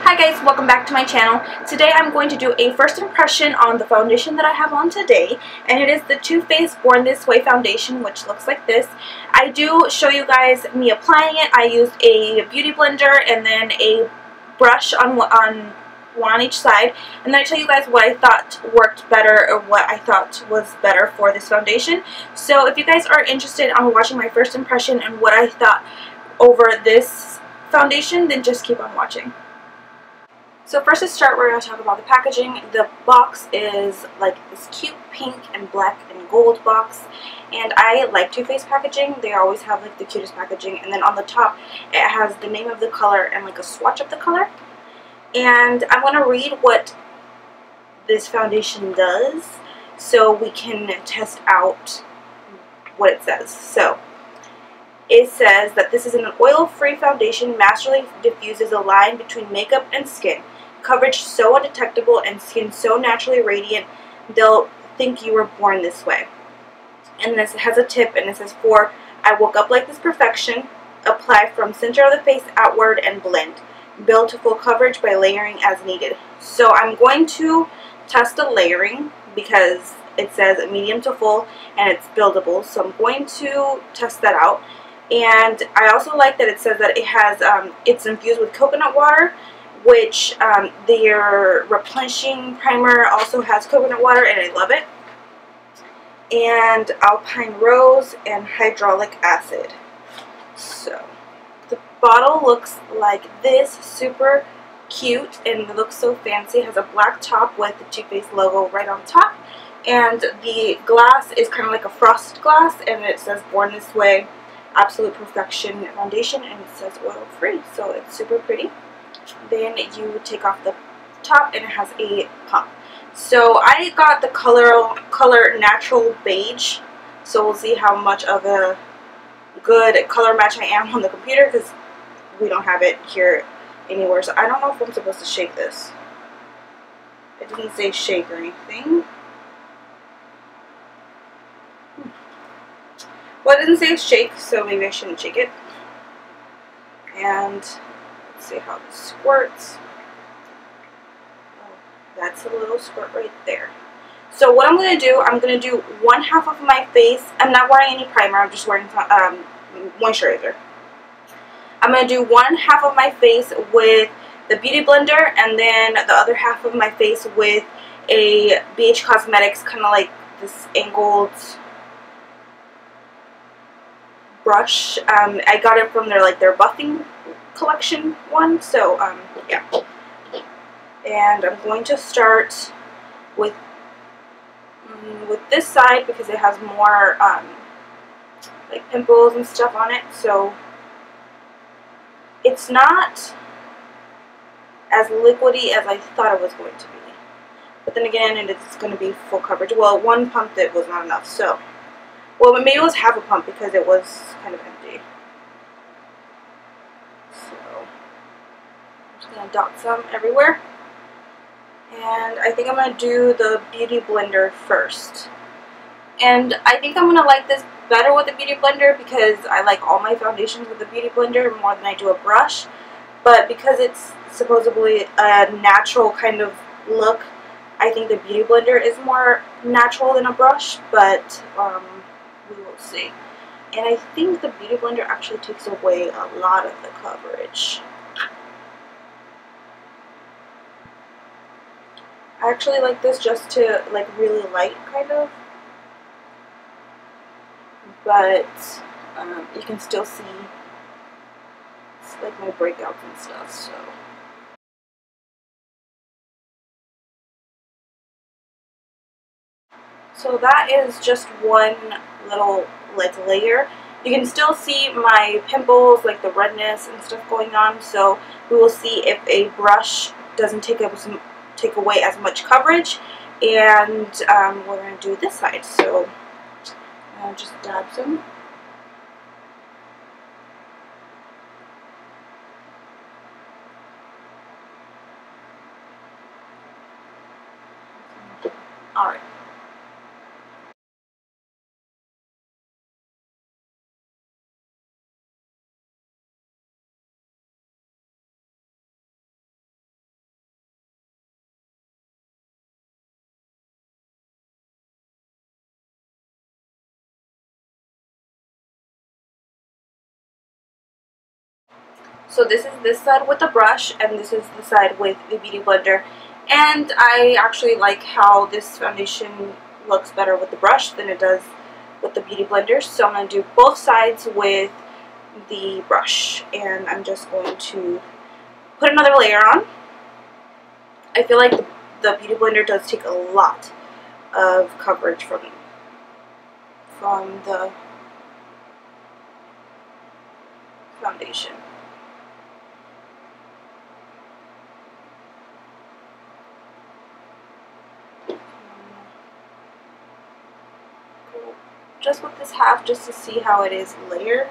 Hi guys, welcome back to my channel. Today I'm going to do a first impression on the foundation that I have on today, and it is the Too Faced Born This Way foundation, which looks like this. I do show you guys me applying it. I used a beauty blender and then a brush on one on each side, and then I tell you guys what I thought worked better or what I thought was better for this foundation. So if you guys are interested on watching my first impression and what I thought over this foundation, then just keep on watching. So first to start, we're going to talk about the packaging. The box is like this cute pink and black and gold box, and I like Too Faced packaging. They always have like the cutest packaging, and then on the top it has the name of the color and like a swatch of the color. And I'm going to read what this foundation does so we can test out what it says. So it says that this is an oil-free foundation, masterly diffuses a line between makeup and skin. Coverage so undetectable and skin so naturally radiant, they'll think you were born this way. And this has a tip, and it says, I woke up like this perfection. Apply from center of the face outward and blend. Build to full coverage by layering as needed. So I'm going to test the layering because it says medium to full and it's buildable. So I'm going to test that out. And I also like that it says that it has it's infused with coconut water, which their replenishing primer also has coconut water, and I love it. And alpine rose and hydraulic acid. So the bottle looks like this, super cute, and it looks so fancy. It has a black top with the Too Faced logo right on top, and the glass is kind of like a frosted glass, and it says Born This Way Absolute Perfection foundation, and it says oil free, so it's super pretty. Then you take off the top and it has a pump. So I got the color natural beige, so we'll see how much of a good color match I am on the computer because we don't have it here anywhere. So I don't know if I'm supposed to shake this. It didn't say shake or anything. Well, it didn't say shake, so maybe I shouldn't shake it. And let's see how it squirts. Oh, that's a little squirt right there. So what I'm going to do, I'm going to do one half of my face. I'm not wearing any primer, I'm just wearing moisturizer. I'm going to do one half of my face with the Beauty Blender, and then the other half of my face with a BH Cosmetics, kind of like this angled brush. I got it from their buffing collection one, so yeah. And I'm going to start with this side because it has more like pimples and stuff on it, so it's not as liquidy as I thought it was going to be. But then again, it's going to be full coverage. Well, one pump that was not enough, so well, maybe it was half a pump because it was kind of empty. So I'm just going to dot some everywhere. And I think I'm going to do the Beauty Blender first. And I think I'm going to like this better with the Beauty Blender because I like all my foundations with the Beauty Blender more than I do a brush. But because it's supposedly a natural kind of look, I think the Beauty Blender is more natural than a brush, but we will see. And I think the Beauty Blender actually takes away a lot of the coverage. I actually like this just to like really light kind of, but you can still see it's like my breakouts and stuff, so. So that is just one little like layer. You can still see my pimples, like the redness and stuff going on, so we will see if a brush doesn't take away as much coverage. And we're going to do this side, so I'll just dab some. Alright. So this is this side with the brush, and this is the side with the Beauty Blender. And I actually like how this foundation looks better with the brush than it does with the Beauty Blender. So I'm going to do both sides with the brush, and I'm just going to put another layer on. I feel like the Beauty Blender does take a lot of coverage from the foundation. Just with this half, just to see how it is layered.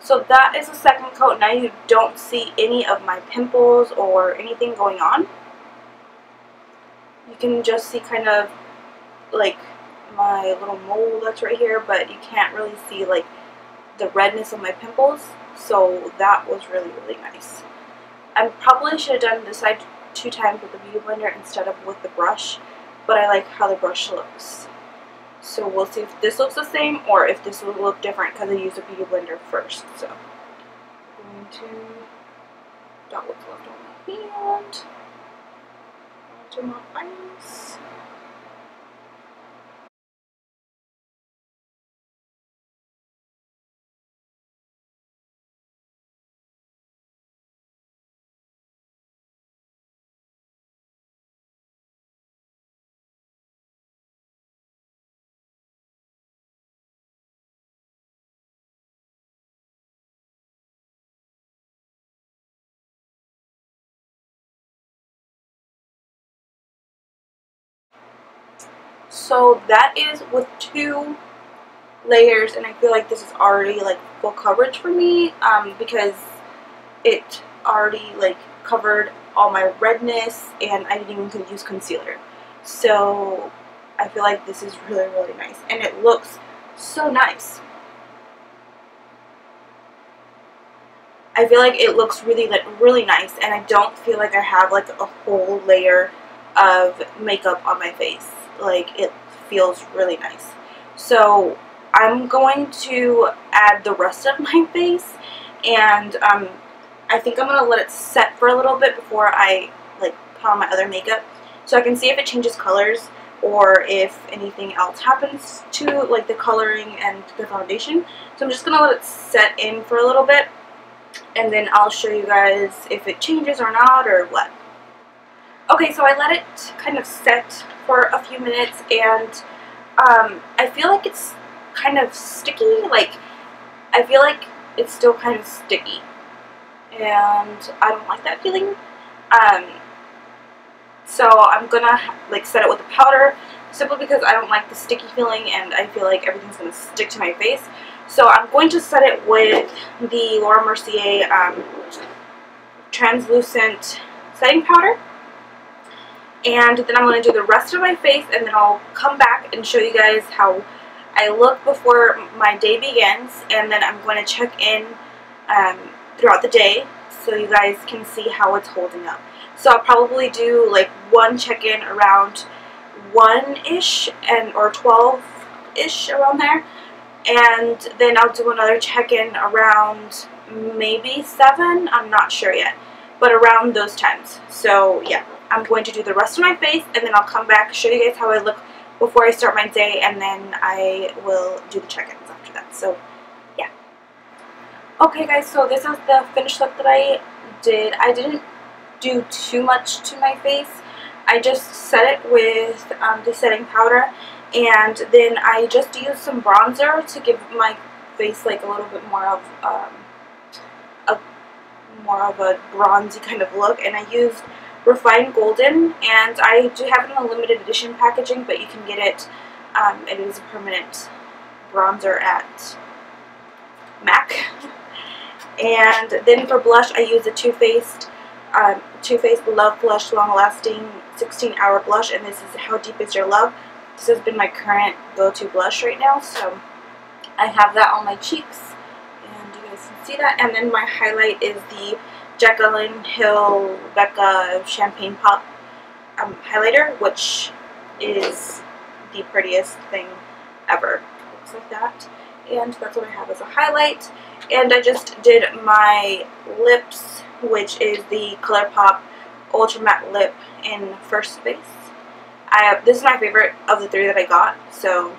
So that is the second coat. Now you don't see any of my pimples or anything going on. You can just see kind of like my little mole that's right here, but you can't really see like the redness of my pimples. So that was really, really nice. I probably should have done this side 2 times with the Beauty Blender instead of with the brush, but I like how the brush looks. So we'll see if this looks the same or if this will look different because I used the Beauty Blender first. So I'm going to dot what's left on my hand onto my eyes. So that is with 2 layers, and I feel like this is already like full coverage for me because it already like covered all my redness, and I didn't even use concealer. So I feel like this is really, really nice, and it looks so nice. I feel like it looks really, like, really nice, and I don't feel like I have like a whole layer of makeup on my face. Like, it feels really nice. So I'm going to add the rest of my face, and I think I'm going to let it set for a little bit before I like put on my other makeup, so I can see if it changes colors or if anything else happens to like the coloring and the foundation. So I'm just going to let it set in for a little bit, and then I'll show you guys if it changes or not or what. Okay, so I let it kind of set for a few minutes, and I feel like it's kind of sticky. Like, I feel like it's still kind of sticky, and I don't like that feeling. So I'm gonna like set it with the powder, simply because I don't like the sticky feeling, and I feel like everything's gonna stick to my face. So I'm going to set it with the Laura Mercier translucent setting powder. And then I'm going to do the rest of my face, and then I'll come back and show you guys how I look before my day begins. And then I'm going to check in throughout the day so you guys can see how it's holding up. So I'll probably do like one check-in around 1-ish or 12-ish around there. And then I'll do another check-in around maybe 7. I'm not sure yet, but around those times. So yeah. I'm going to do the rest of my face, and then I'll come back, show you guys how I look before I start my day, and then I will do the check-ins after that. So, yeah. Okay, guys, so this is the finished look that I did. I didn't do too much to my face. I just set it with the setting powder, and then I just used some bronzer to give my face like a little bit more of a bronzy kind of look, and I used Refined Golden, and I do have it in a limited edition packaging, but you can get it. It is a permanent bronzer at MAC. And then for blush, I use the Too Faced Too Faced Love Blush Long Lasting 16-Hour Blush, and this is How Deep Is Your Love. This has been my current go-to blush right now, so I have that on my cheeks, and you guys can see that. And then my highlight is the Jaclyn Hill Becca Champagne Pop highlighter, which is the prettiest thing ever. It looks like that, and that's what I have as a highlight. And I just did my lips, which is the ColourPop Ultra Matte Lip in First Base. This is my favorite of the three that I got, so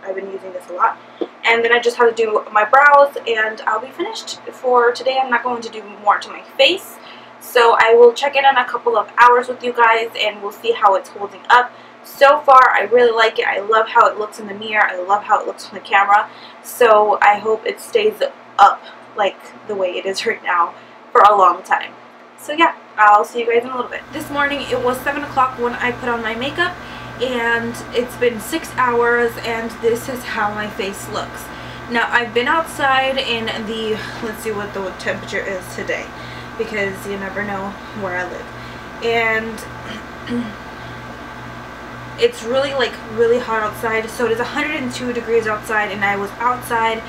I've been using this a lot. And then I just have to do my brows, and I'll be finished for today. I'm not going to do more to my face, so I will check in a couple of hours with you guys, and we'll see how it's holding up. So far, I really like it. I love how it looks in the mirror. I love how it looks on the camera. So I hope it stays up like the way it is right now for a long time. So yeah, I'll see you guys in a little bit. This morning it was 7 o'clock when I put on my makeup, and it's been 6 hours, and this is how my face looks. Now I've been outside in the, let's see what the temperature is today, because you never know where I live. And it's really really hot outside. So it is 102 degrees outside, and I was outside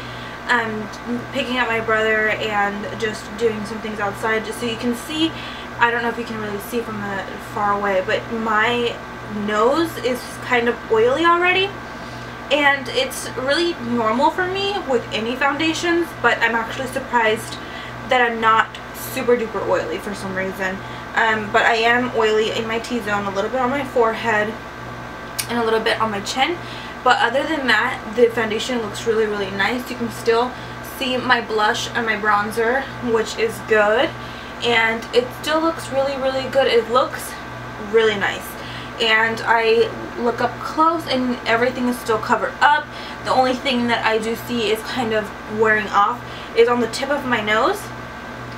picking up my brother and just doing some things outside, just so you can see. I don't know if you can really see from the far away, but my nose is kind of oily already, and it's really normal for me with any foundations, but I'm actually surprised that I'm not super duper oily for some reason. But I am oily in my T-zone, a little bit on my forehead and a little bit on my chin. But other than that, the foundation looks really nice. You can still see my blush and my bronzer, which is good. And it still looks really good. It looks really nice. And I look up close and everything is still covered up. The only thing that I do see is kind of wearing off is on the tip of my nose.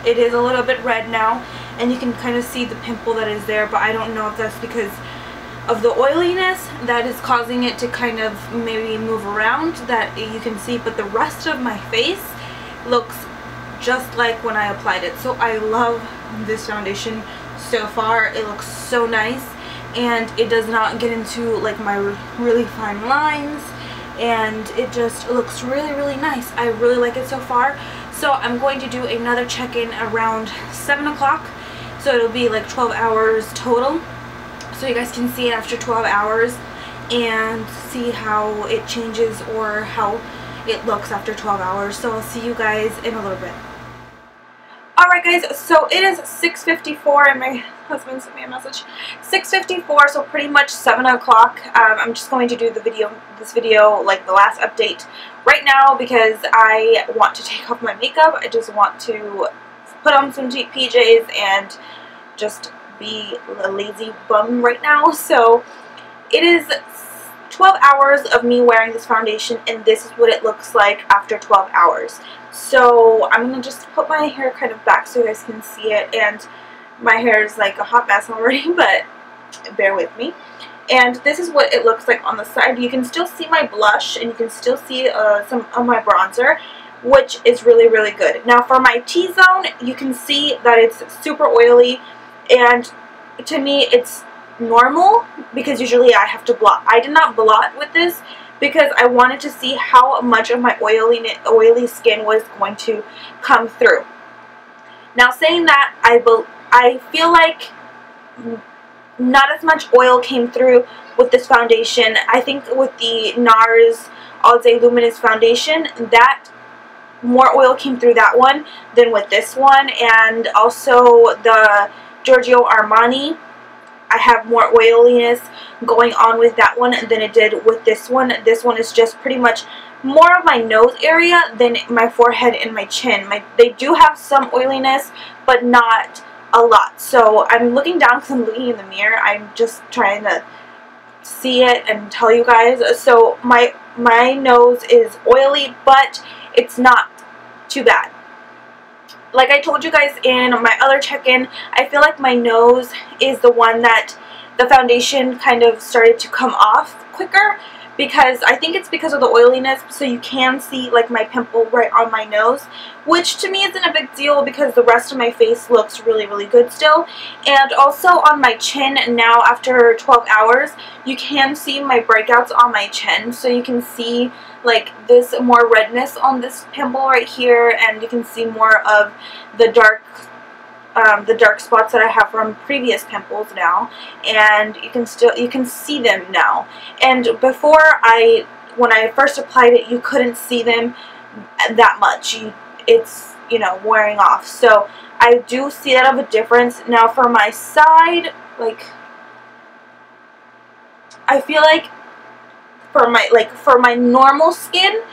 It is a little bit red now, and you can kind of see the pimple that is there, but I don't know if that's because of the oiliness that is causing it to kind of maybe move around, that you can see. But the rest of my face looks just like when I applied it. So I love this foundation so far. It looks so nice, and it does not get into like my really fine lines, and it just looks really nice. I really like it so far. So I'm going to do another check-in around 7 o'clock, so it'll be like 12 hours total. So you guys can see it after 12 hours and see how it changes or how it looks after 12 hours. So I'll see you guys in a little bit. Alright guys, so it is 6:54 and my husband sent me a message. 6:54, so pretty much 7 o'clock. I'm just going to do this video, like the last update right now, because I want to take off my makeup. I just want to put on some PJs and just be a lazy bum right now. So it is 12 hours of me wearing this foundation, and this is what it looks like after 12 hours. So I'm gonna just put my hair kind of back so you guys can see it, and my hair is like a hot mess already, but bear with me. And this is what it looks like on the side. You can still see my blush, and you can still see some of my bronzer, which is really good. Now for my T-zone, you can see that it's super oily, and to me it's normal because usually I have to blot. I did not blot with this because I wanted to see how much of my oily skin was going to come through. Now saying that, I feel like not as much oil came through with this foundation. I think with the NARS All Day Luminous foundation, that more oil came through that one than with this one. And also the Giorgio Armani, I have more oiliness going on with that one than it did with this one. This one is just pretty much more of my nose area than my forehead and my chin. They do have some oiliness, but not a lot. So I'm looking down because I'm looking in the mirror. I'm just trying to see it and tell you guys. So my nose is oily, but it's not too bad. Like I told you guys in my other check-in, I feel like my nose is the one that the foundation kind of started to come off quicker, because I think it's because of the oiliness, so you can see like my pimple right on my nose, which to me isn't a big deal because the rest of my face looks really, really good still. And also on my chin now, after 12 hours, you can see my breakouts on my chin, so you can see like this more redness on this pimple right here, and you can see more of the dark spots that I have from previous pimples now, and you can see them now. And before, when I first applied it, you couldn't see them that much. It's, you know, wearing off. So I do see that of a difference. Now for my side, like, I feel like for my normal skin,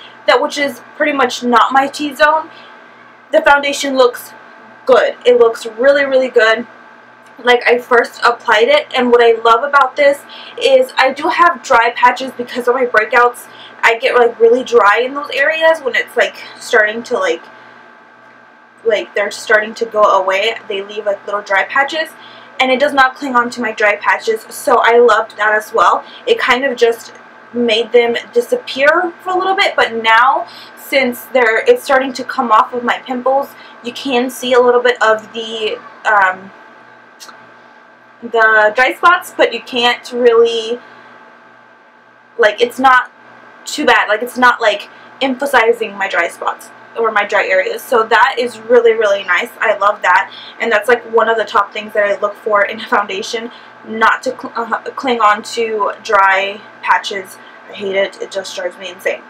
which is pretty much not my T-zone, the foundation looks good. It looks really, really good. Like I first applied it, and what I love about this is I do have dry patches because of my breakouts. I get like really dry in those areas when it's like starting to like they're starting to go away. They leave like little dry patches, and it does not cling on to my dry patches, so I loved that as well. It kind of just made them disappear for a little bit, but now since it's starting to come off of my pimples, you can see a little bit of the dry spots, but you can't really, like, it's not too bad. Like, it's not like emphasizing my dry spots or my dry areas. So that is really, really nice. I love that, and that's like one of the top things that I look for in a foundation, not to cling on to dry patches. I hate it. It just drives me insane.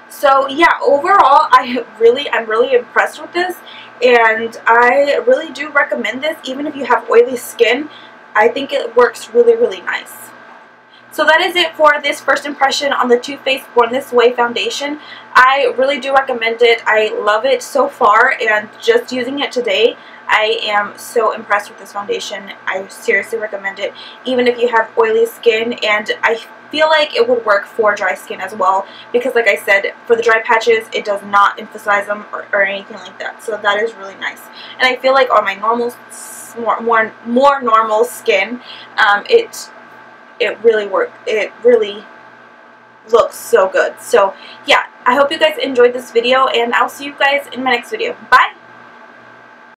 So yeah, overall, I'm really impressed with this, and I really do recommend this. Even if you have oily skin, I think it works really, really nice. So that is it for this first impression on the Too Faced Born This Way foundation. I really do recommend it. I love it so far, and just using it today, I am so impressed with this foundation. I seriously recommend it, even if you have oily skin, and I feel like it would work for dry skin as well, because like I said, for the dry patches, it does not emphasize them or anything like that. So that is really nice. And I feel like on my normal, more normal skin, it really worked. It really looks so good. So yeah, I hope you guys enjoyed this video, and I'll see you guys in my next video. Bye!